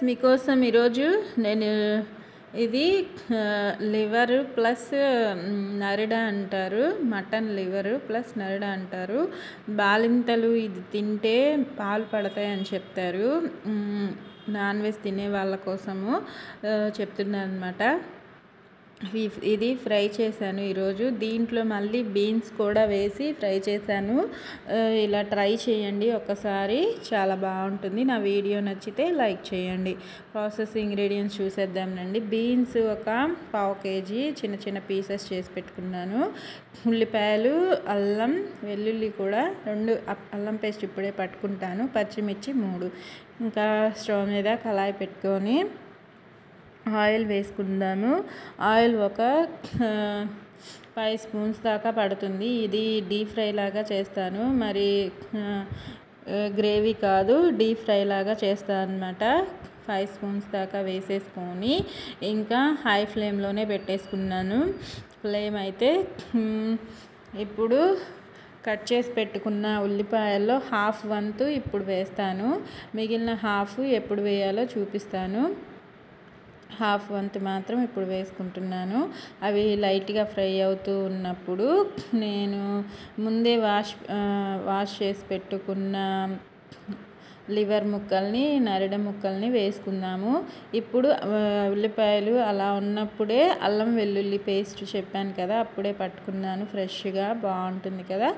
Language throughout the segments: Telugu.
మీకోసం ఈరోజు నేను ఇది లివర్ ప్లస్ నరిడ అంటారు, మటన్ లివర్ ప్లస్ నరిడ అంటారు. బాలింతలు ఇది తింటే పాలు పడతాయని చెప్తారు. నాన్ వెజ్ తినే వాళ్ళ కోసము చెప్తున్నాను అనమాట. ఇది ఫ్రై చేశాను ఈరోజు. దీంట్లో మళ్ళీ బీన్స్ కూడా వేసి ఫ్రై చేశాను. ఇలా ట్రై చేయండి ఒకసారి, చాలా బాగుంటుంది. నా వీడియో నచ్చితే లైక్ చేయండి. ప్రాసెస్ ఇంగ్రీడియంట్స్ చూసేద్దామండి. బీన్స్ ఒక 1/2 kg చిన్న చిన్న పీసెస్ చేసి పెట్టుకున్నాను. ఉల్లిపాయలు, అల్లం, వెల్లుల్లి కూడా 2 అల్లం పేస్ట్ ఇప్పుడే పట్టుకుంటాను. పచ్చిమిర్చి 3. ఇంకా స్టవ్ మీద కళాయి పెట్టుకొని ఆయిల్ వేసుకుందాము. ఆయిల్ ఒక 5 స్పూన్స్ దాకా పడుతుంది. ఇది డీప్ ఫ్రై లాగా చేస్తాను, మరి గ్రేవీ కాదు, డీప్ ఫ్రై లాగా చేస్తాను అనమాట. 5 స్పూన్స్ దాకా వేసేసుకొని ఇంకా హై ఫ్లేమ్లోనే పెట్టేసుకున్నాను. ఫ్లేమ్ అయితే ఇప్పుడు కట్ చేసి పెట్టుకున్న ఉల్లిపాయల్లో హాఫ్ వంతు ఇప్పుడు వేస్తాను. మిగిలిన హాఫ్ ఎప్పుడు వేయాలో చూపిస్తాను. హాఫ్ వంతు మాత్రం ఇప్పుడు వేసుకుంటున్నాను. అవి లైట్గా ఫ్రై అవుతూ ఉన్నప్పుడు నేను ముందే వాష్ చేసి పెట్టుకున్న లివర్ ముక్కల్ని, నరిడ ముక్కల్ని వేసుకుందాము. ఇప్పుడు ఉల్లిపాయలు అలా ఉన్నప్పుడే అల్లం వెల్లుల్లి పేస్ట్ చెప్పాను కదా, అప్పుడే పట్టుకున్నాను. ఫ్రెష్గా బాగుంటుంది కదా,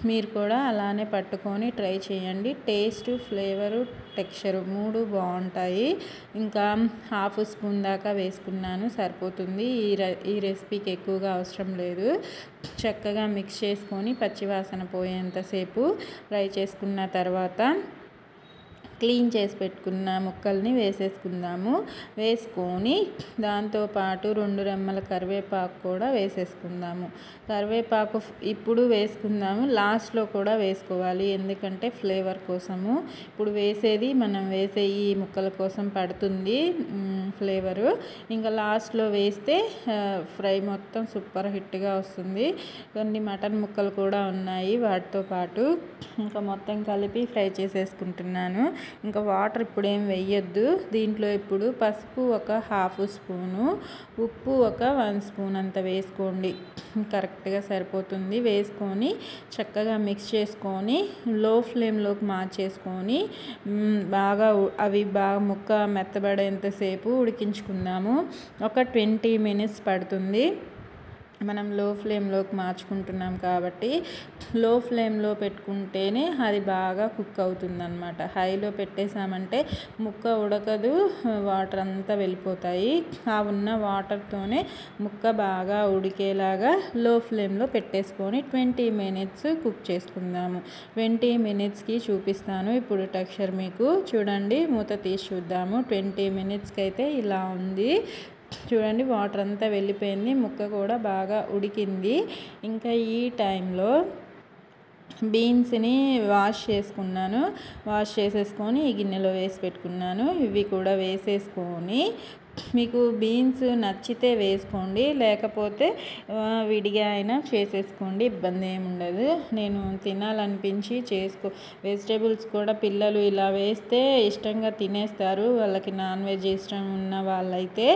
మీరు కూడా అలానే పట్టుకొని ట్రై చేయండి. టేస్ట్, ఫ్లేవరు, టెక్స్చరు 3 బాగుంటాయి. ఇంకా హాఫ్ స్పూన్ దాకా వేసుకున్నాను, సరిపోతుంది. ఈ రెసిపీకి ఎక్కువగా అవసరం లేదు. చక్కగా మిక్స్ చేసుకొని పచ్చివాసన పోయేంతసేపు ఫ్రై చేసుకున్న తర్వాత క్లీన్ చేసి పెట్టుకున్న ముక్కల్ని వేసేసుకుందాము. వేసుకొని దాంతోపాటు 2 రెమ్మల కరివేపాకు కూడా వేసేసుకుందాము. కరివేపాకు ఇప్పుడు వేసుకుందాము, లాస్ట్లో కూడా వేసుకోవాలి, ఎందుకంటే ఫ్లేవర్ కోసము. ఇప్పుడు మనం వేసే ఈ ముక్కల కోసం పడుతుంది ఫ్లేవరు. ఇంకా లాస్ట్లో వేస్తే ఫ్రై మొత్తం సూపర్ హిట్గా వస్తుంది. కొన్ని మటన్ ముక్కలు కూడా ఉన్నాయి వాటితో పాటు. ఇంకా మొత్తం కలిపి ఫ్రై చేసేసుకుంటున్నాను. ఇంకా వాటర్ ఇప్పుడు ఏం వేయొద్దు. దీంట్లో ఇప్పుడు పసుపు ఒక హాఫ్ స్పూను, ఉప్పు ఒక 1 స్పూన్ అంత వేసుకోండి, కరెక్ట్గా సరిపోతుంది. వేసుకొని చక్కగా మిక్స్ చేసుకొని లో ఫ్లేమ్లోకి మార్చేసుకొని అవి బాగా ముక్క మెత్తబడేంతసేపు ఉడికించుకుందాము. ఒక 20 minutes పడుతుంది. మనం లో ఫ్లేమ్లోకి మార్చుకుంటున్నాం కాబట్టి లో ఫ్లేమ్లో పెట్టుకుంటేనే అది బాగా కుక్ అవుతుంది అనమాట. హైలో పెట్టేసామంటే ముక్క ఉడకదు, వాటర్ అంతా వెళ్ళిపోతాయి. ఆ ఉన్న వాటర్తోనే ముక్క బాగా ఉడికేలాగా లో ఫ్లేమ్లో పెట్టేసుకొని 20 minutes కుక్ చేసుకుందాము. 20 minutesకి చూపిస్తాను ఇప్పుడు టెక్స్చర్ మీకు. చూడండి, మూత తీసి చూద్దాము. 20 minutesకి అయితే ఇలా ఉంది. చూడండి, వాటర్ అంతా వెళ్ళిపోయింది, ముక్క కూడా బాగా ఉడికింది. ఇంకా ఈ టైంలో బీన్స్ని వాష్ చేసేసుకొని ఈ గిన్నెలో వేసి పెట్టుకున్నాను. ఇవి కూడా వేసేసుకొని మీకు బీన్స్ నచ్చితే వేసుకోండి, లేకపోతే విడిగా అయినా చేసేసుకోండి, ఇబ్బంది ఏమి ఉండదు. నేను తినాలనిపించి వెజిటేబుల్స్ కూడా పిల్లలు ఇలా వేస్తే ఇష్టంగా తినేస్తారు. వాళ్ళకి నాన్ వెజ్ ఇష్టం ఉన్న వాళ్ళైతే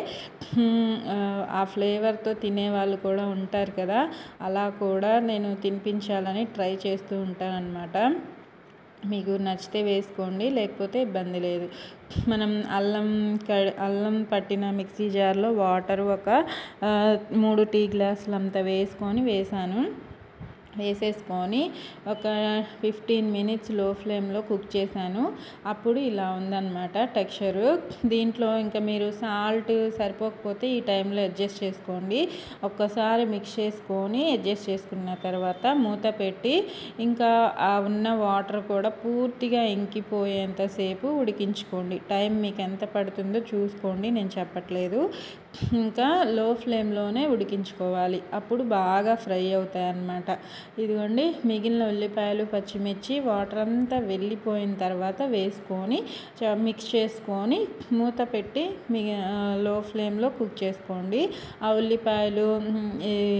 ఆ ఫ్లేవర్తో తినేవాళ్ళు కూడా ఉంటారు కదా, అలా కూడా నేను తినిపించాలని ట్రై చేస్తూ ఉంటాను అన్నమాట. మీకు నచ్చితే వేసుకోండి, లేకపోతే ఇబ్బంది లేదు. మనం అల్లం పట్టిన మిక్సీ జార్లో వాటర్ ఒక 3 టీ గ్లాసులు అంత వేసేసుకొని ఒక 15 minutes లో ఫ్లేమ్లో కుక్ చేశాను. అప్పుడు ఇలా ఉందన్నమాట టెక్స్చరు. దీంట్లో ఇంకా మీరు సాల్ట్ సరిపోకపోతే ఈ టైంలో అడ్జస్ట్ చేసుకోండి. ఒక్కసారి మిక్స్ చేసుకొని అడ్జస్ట్ చేసుకున్న తర్వాత మూత పెట్టి ఇంకా ఆ ఉన్న వాటర్ కూడా పూర్తిగా ఇంకిపోయేంతసేపు ఉడికించుకోండి. టైం మీకు ఎంత పడుతుందో చూసుకోండి, నేను చెప్పట్లేదు. ఇంకా లో ఫ్లేమ్లోనే ఉడికించుకోవాలి, అప్పుడు బాగా ఫ్రై అవుతాయి అన్నమాట. ఇదిగోండి, మిగిలిన ఉల్లిపాయలు, పచ్చిమిర్చి వాటర్ అంతా వెళ్ళిపోయిన తర్వాత వేసుకొని మిక్స్ చేసుకొని మూత పెట్టి లో ఫ్లేమ్లో కుక్ చేసుకోండి. ఆ ఉల్లిపాయలు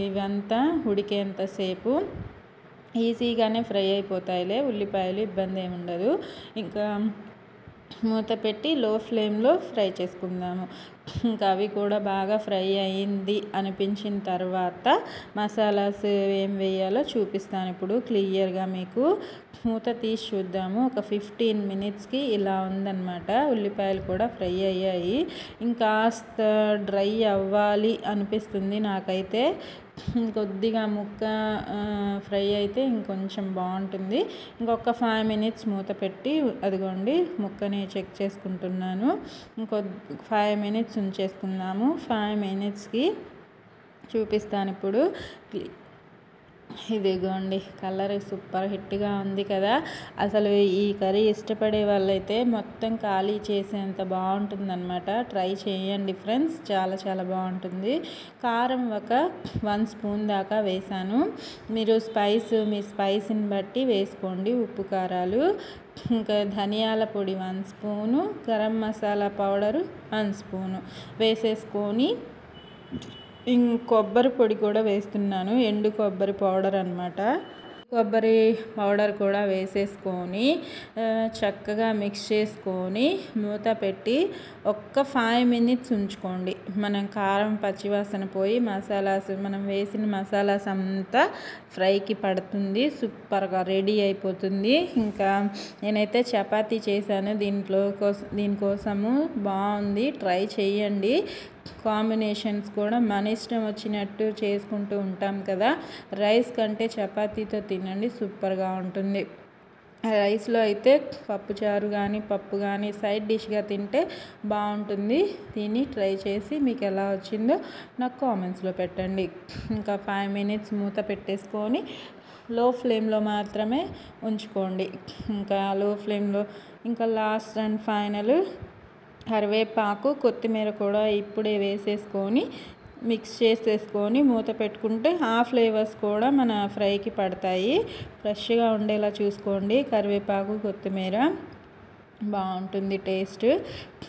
ఇవంతా ఉడికేంతసేపు ఈజీగానే ఫ్రై అయిపోతాయిలే ఉల్లిపాయలు, ఇబ్బంది ఏమి ఉండదు. ఇంకా మూత పెట్టి లో ఫ్లేమ్లో ఫ్రై చేసుకుందాము. ఇంకా అవి కూడా బాగా ఫ్రై అయింది అనిపించిన తర్వాత మసాలాస్ ఏం వేయాలో చూపిస్తాను ఇప్పుడు క్లియర్గా మీకు. మూత తీసి చూద్దాము. ఒక 15 మినిట్స్కి ఇలా ఉందన్నమాట. ఉల్లిపాయలు కూడా ఫ్రై అయ్యాయి. ఇంకాస్త డ్రై అవ్వాలి అనిపిస్తుంది నాకైతే. కొద్దిగా ముక్క ఫ్రై అయితే ఇంకొంచెం బాగుంటుంది. ఇంకొక 5 మినిట్స్ మూత పెట్టి అదిగోండి ముక్కని చెక్ చేసుకుంటున్నాను. 5 మినిట్స్ ఉంచేసుకుందాము. 5 మినిట్స్కి చూపిస్తాను ఇప్పుడు. ఇదిగోండి కలర్ సూపర్ హిట్గా ఉంది కదా. అసలు ఈ కర్రీ ఇష్టపడే వాళ్ళైతే మొత్తం ఖాళీ చేసేంత బాగుంటుందన్నమాట. ట్రై చేయండి ఫ్రెండ్స్, చాలా చాలా బాగుంటుంది. కారం ఒక 1 స్పూన్ దాకా వేసాను. మీరు మీ స్పైస్ని బట్టి వేసుకోండి ఉప్పు కారాలు. ఇంకా ధనియాల పొడి 1 spoon, garam masala powder 1 spoon వేసేసుకొని కొబ్బరి పొడి కూడా వేస్తున్నాను. ఎండు కొబ్బరి పౌడర్ అన్నమాట. కొబ్బరి పౌడర్ కూడా వేసేసుకొని చక్కగా మిక్స్ చేసుకొని మూత పెట్టి ఒక్క 5 మినిట్స్ ఉంచుకోండి. మనం కారం పచ్చివాసన పోయి మనం వేసిన మసాలాస్ అంతా ఫ్రైకి పడుతుంది. సూపర్గా రెడీ అయిపోతుంది. ఇంకా నేనైతే చపాతీ చేశాను దీనికోసము. బాగుంది, ట్రై చేయండి. కాంబినేషన్స్ కూడా మన ఇష్టం వచ్చినట్టు చేసుకుంటూ ఉంటాం కదా. రైస్ కంటే చపాతీతో తినండి, సూపర్గా ఉంటుంది. రైస్లో అయితే పప్పుచారు కానీ పప్పు కానీ సైడ్ డిష్గా తింటే బాగుంటుంది. దీన్ని ట్రై చేసి మీకు ఎలా వచ్చిందో నాకు కామెంట్స్లో పెట్టండి. ఇంకా 5 మినిట్స్ మూత పెట్టేసుకొని లో ఫ్లేమ్లో మాత్రమే ఉంచుకోండి. ఇంకా లో ఫ్లేమ్లో ఇంకా లాస్ట్ అండ్ ఫైనల్ కరివేపాకు కొత్తిమీర కూడా ఇప్పుడే వేసేసుకొని మిక్స్ చేసేసుకొని మూత పెట్టుకుంటే ఆ ఫ్లేవర్స్ కూడా మన ఫ్రైకి పడతాయి. ఫ్రెష్గా ఉండేలా చూసుకోండి. కరివేపాకు కొత్తిమీర బాగుంటుంది టేస్ట్.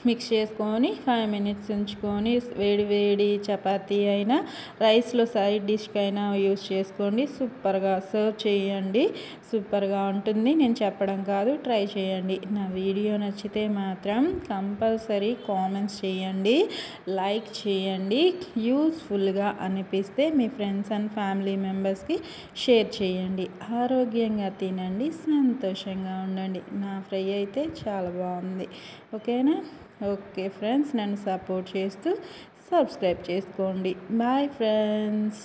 మిక్స్ చేసుకొని 5 మినిట్స్ ఉంచుకొని వేడి వేడి చపాతీ అయినా రైస్లో సైడ్ డిష్కైనా యూస్ చేసుకోండి. సూపర్గా సర్వ్ చేయండి. సూపర్గా ఉంటుంది. నేను చెప్పడం కాదు, ట్రై చేయండి. నా వీడియో నచ్చితే మాత్రం కంపల్సరీ కామెంట్స్ చేయండి, లైక్ చేయండి. యూస్ఫుల్గా అనిపిస్తే మీ ఫ్రెండ్స్ అండ్ ఫ్యామిలీ మెంబర్స్కి షేర్ చేయండి. ఆరోగ్యంగా తినండి, సంతోషంగా ఉండండి. నా ఫ్రై అయితే చాలా బాగుంది. ఓకేనా? ఓకే ఫ్రెండ్స్, నన్ను సపోర్ట్ చేస్తూ సబ్స్క్రైబ్ చేసుకోండి. Bye friends.